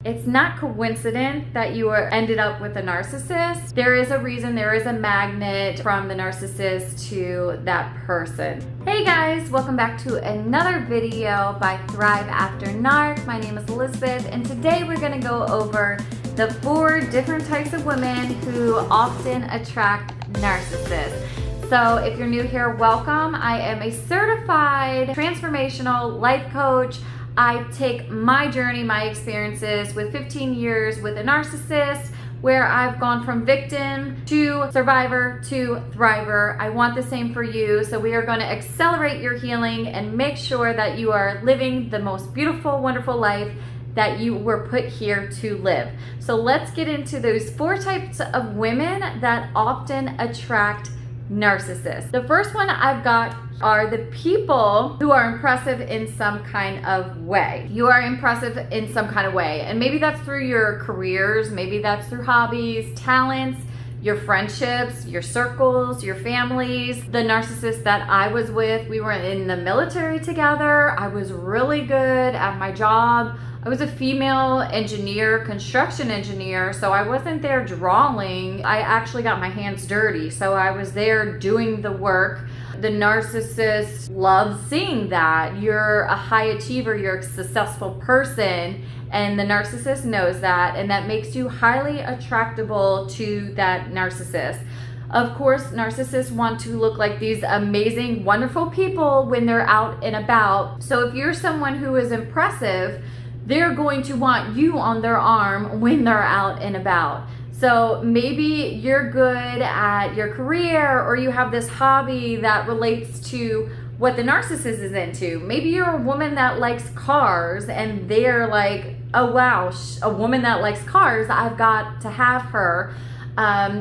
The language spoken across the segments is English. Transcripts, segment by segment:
It's not coincident that you ended up with a narcissist. There is a reason, there is a magnet from the narcissist to that person. Hey guys, welcome back to another video by Thrive After Narc. My name is Elizabeth, and today we're gonna go over the 4 different types of women who often attract narcissists. So if you're new here, welcome. I am a certified transformational life coach. I take my journey, my experiences with 15 years with a narcissist, where I've gone from victim to survivor to thriver. I want the same for you. So we are going to accelerate your healing and make sure that you are living the most beautiful, wonderful life that you were put here to live. So let's get into those 4 types of women that often attract narcissists. The first one I've got are the people who are impressive in some kind of way. You are impressive in some kind of way, and maybe that's through your careers, maybe that's through hobbies, talents, your friendships, your circles, your families. The narcissist that I was with, we were in the military together. I was really good at my job. I was a female engineer, construction engineer, so I wasn't there drawing. I actually got my hands dirty, so I was there doing the work. The narcissist loves seeing that. You're a high achiever, you're a successful person, and the narcissist knows that, and that makes you highly attractable to that narcissist. Of course, narcissists want to look like these amazing, wonderful people when they're out and about. So if you're someone who is impressive, they're going to want you on their arm when they're out and about. So maybe you're good at your career, or you have this hobby that relates to what the narcissist is into. Maybe you're a woman that likes cars, and they're like, oh wow, a woman that likes cars, I've got to have her.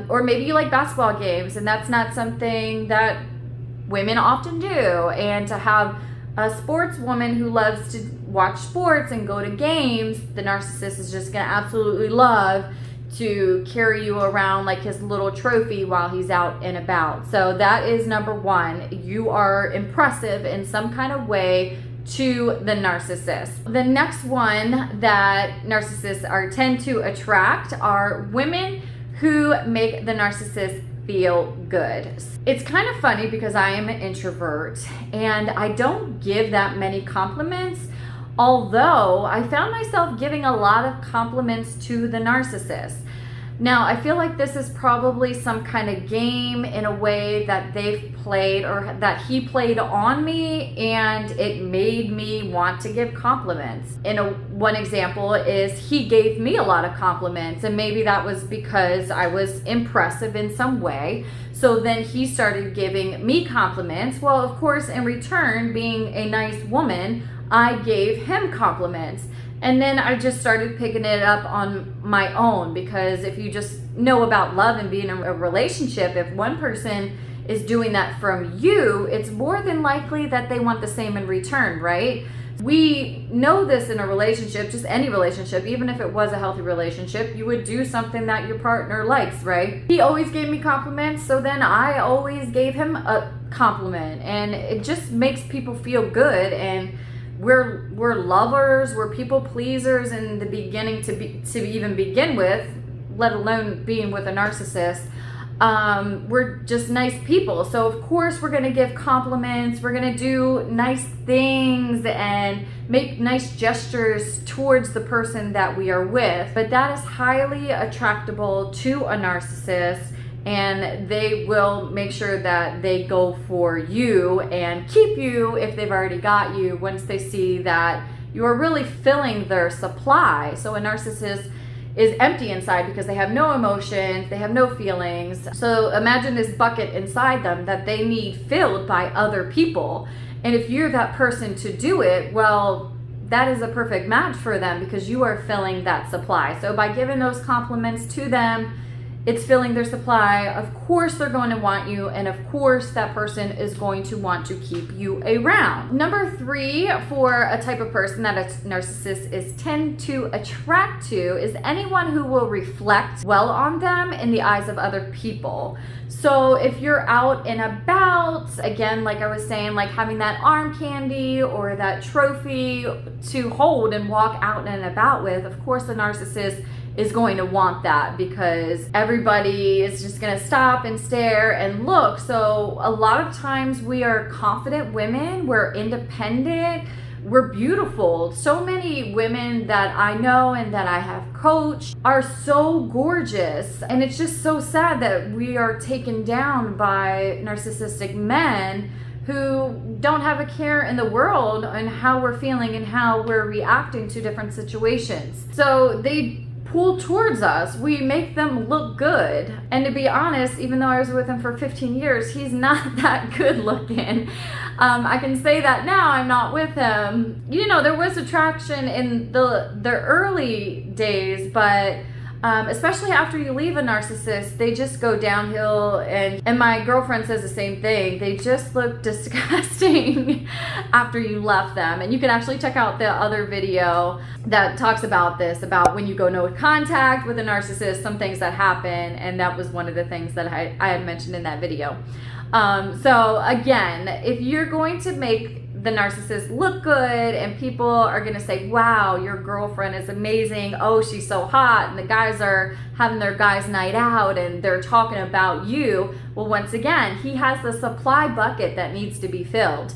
Or maybe you like basketball games, and that's not something that women often do. And to have a sportswoman who loves to watch sports and go to games, the narcissist is just gonna absolutely love to carry you around like his little trophy while he's out and about. So that is number 1. You are impressive in some kind of way to the narcissist. The next one that narcissists tend to attract are women who make the narcissist feel good. It's kind of funny because I am an introvert and I don't give that many compliments, although I found myself giving a lot of compliments to the narcissist. Now, I feel like this is probably some kind of game in a way that they've played, or that he played on me, and it made me want to give compliments. One example is he gave me a lot of compliments, and maybe that was because I was impressive in some way. So then he started giving me compliments. Well, of course, in return, being a nice woman, I gave him compliments. And then I just started picking it up on my own, because if you just know about love and being in a relationship, if one person is doing that from you, it's more than likely that they want the same in return, right? We know this in a relationship, just any relationship, even if it was a healthy relationship, you would do something that your partner likes, right? He always gave me compliments, so then I always gave him a compliment, and it just makes people feel good. And we're lovers, we're people pleasers in the beginning to even begin with, let alone being with a narcissist. We're just nice people, so of course we're gonna give compliments, we're gonna do nice things and make nice gestures towards the person that we are with. But that is highly attractable to a narcissist, and they will make sure that they go for you and keep you if they've already got you, once they see that you are really filling their supply. So a narcissist is empty inside because they have no emotions, they have no feelings. So imagine this bucket inside them that they need filled by other people. And if you're that person to do it, well, that is a perfect match for them, because you are filling that supply. So by giving those compliments to them, it's filling their supply. Of course they're going to want you, and of course that person is going to want to keep you around. Number 3 for a type of person that a narcissist tend to attract to is anyone who will reflect well on them in the eyes of other people. So if you're out and about, again, like I was saying, like having that arm candy or that trophy to hold and walk out and about with, of course the narcissist is going to want that, because everybody is just going to stop and stare and look. So a lot of times we are confident women, we're independent, we're beautiful. So many women that I know and that I have coached are so gorgeous, and it's just so sad that we are taken down by narcissistic men who don't have a care in the world on how we're feeling and how we're reacting to different situations. So they pull towards us, we make them look good. And to be honest, even though I was with him for 15 years, he's not that good looking. I can say that now. I'm not with him. You know, there was attraction in the early days, but especially after you leave a narcissist, they just go downhill, and my girlfriend says the same thing. They just look disgusting after you left them. And you can actually check out the other video that talks about this, about when you go no contact with a narcissist, some things that happen, and that was one of the things that I had mentioned in that video. So again, if you're going to make the narcissist look good and people are going to say, wow, your girlfriend is amazing, oh, she's so hot, and the guys are having their guys night out and they're talking about you, well, once again, he has the supply bucket that needs to be filled.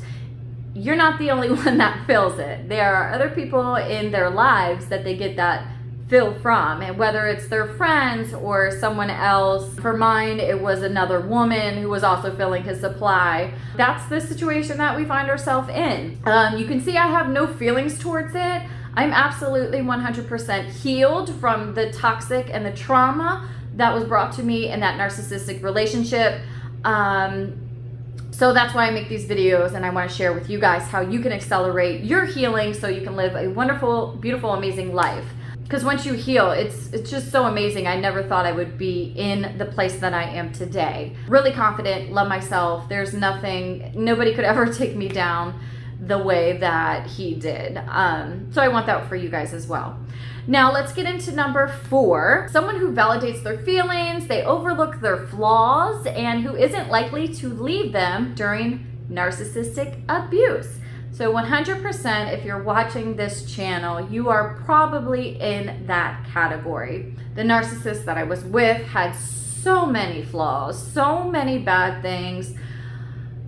You're not the only one that fills it. There are other people in their lives that they get that fill from, and whether it's their friends or someone else. For mine, it was another woman who was also filling his supply. That's the situation that we find ourselves in. You can see I have no feelings towards it. I'm absolutely 100% healed from the toxic and the trauma that was brought to me in that narcissistic relationship. So that's why I make these videos, and I want to share with you guys how you can accelerate your healing so you can live a wonderful, beautiful, amazing life. Because once you heal, it's just so amazing. I never thought I would be in the place that I am today. Really confident, love myself. There's nobody could ever take me down the way that he did. So I want that for you guys as well. Now let's get into number 4. Someone who validates their feelings, they overlook their flaws, and who isn't likely to leave them during narcissistic abuse. So 100%, if you're watching this channel, you are probably in that category. The narcissist that I was with had so many flaws, so many bad things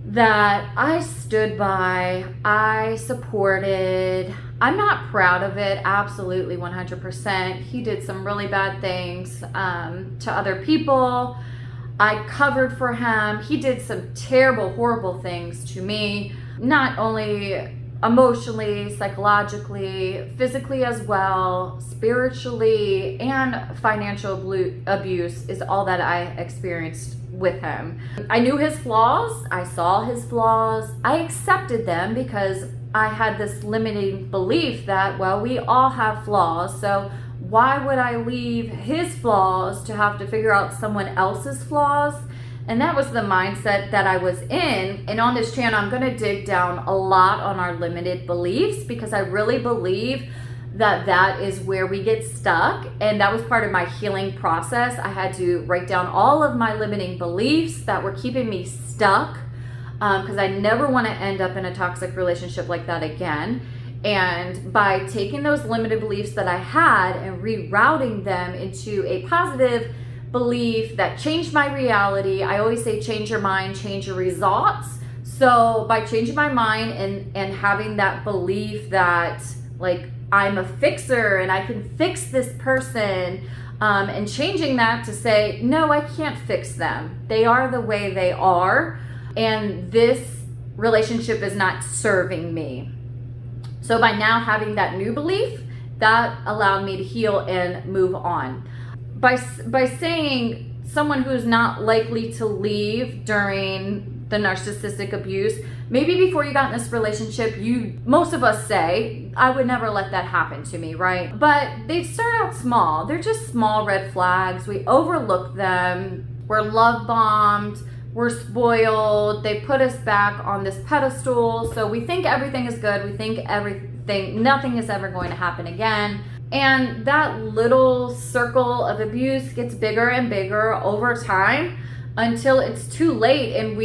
that I stood by, I supported. I'm not proud of it, absolutely 100%. He did some really bad things to other people. I covered for him. He did some terrible, horrible things to me. Not only emotionally, psychologically, physically as well, spiritually, and financial abuse is all that I experienced with him. I knew his flaws, I saw his flaws, I accepted them because I had this limiting belief that, well, we all have flaws, so why would I leave his flaws to have to figure out someone else's flaws? And that was the mindset that I was in. And on this channel, I'm going to dig down a lot on our limited beliefs, because I really believe that that is where we get stuck. And that was part of my healing process. I had to write down all of my limiting beliefs that were keeping me stuck, because I never want to end up in a toxic relationship like that again. And by taking those limited beliefs that I had and rerouting them into a positive belief that changed my reality. I always say change your mind, change your results. So by changing my mind and having that belief that, like, I'm a fixer and I can fix this person, and changing that to say, no, I can't fix them. They are the way they are, and this relationship is not serving me. So by now having that new belief, that allowed me to heal and move on. By saying someone who's not likely to leave during the narcissistic abuse. Maybe before you got in this relationship, most of us say, I would never let that happen to me, right? But they start out small. They're just small red flags. We overlook them. We're love bombed. We're spoiled. They put us back on this pedestal. So we think everything is good. We think nothing is ever going to happen again. And that little circle of abuse gets bigger and bigger over time until it's too late and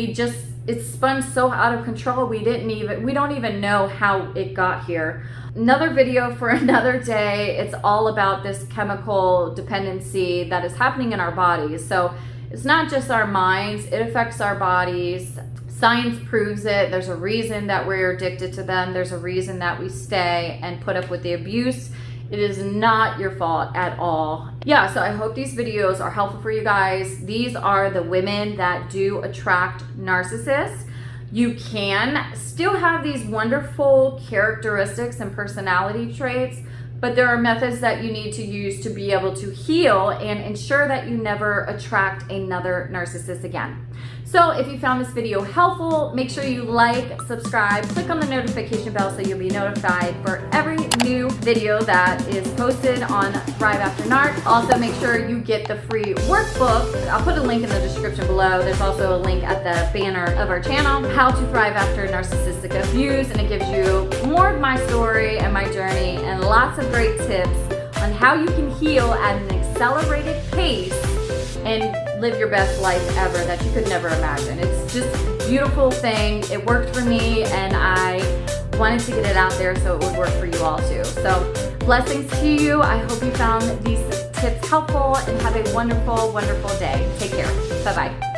it's spun so out of control we don't even know how it got here. Another video for another day. It's all about this chemical dependency that is happening in our bodies. So it's not just our minds, it affects our bodies. Science proves it. There's a reason that we're addicted to them. There's a reason that we stay and put up with the abuse. It is not your fault at all. Yeah, so I hope these videos are helpful for you guys. These are the women that do attract narcissists. You can still have these wonderful characteristics and personality traits, but there are methods that you need to use to be able to heal and ensure that you never attract another narcissist again. So if you found this video helpful, make sure you like, subscribe, click on the notification bell so you'll be notified for every new video that is posted on Thrive After Narc. Also, make sure you get the free workbook. I'll put a link in the description below. There's also a link at the banner of our channel, How to Thrive After Narcissistic Abuse, and it gives you more of my story and my journey and lots of great tips on how you can heal at an accelerated pace and live your best life ever that you could never imagine. It's just a beautiful thing. It worked for me and I wanted to get it out there so it would work for you all too. So blessings to you. I hope you found these tips helpful and have a wonderful, wonderful day. Take care. Bye-bye.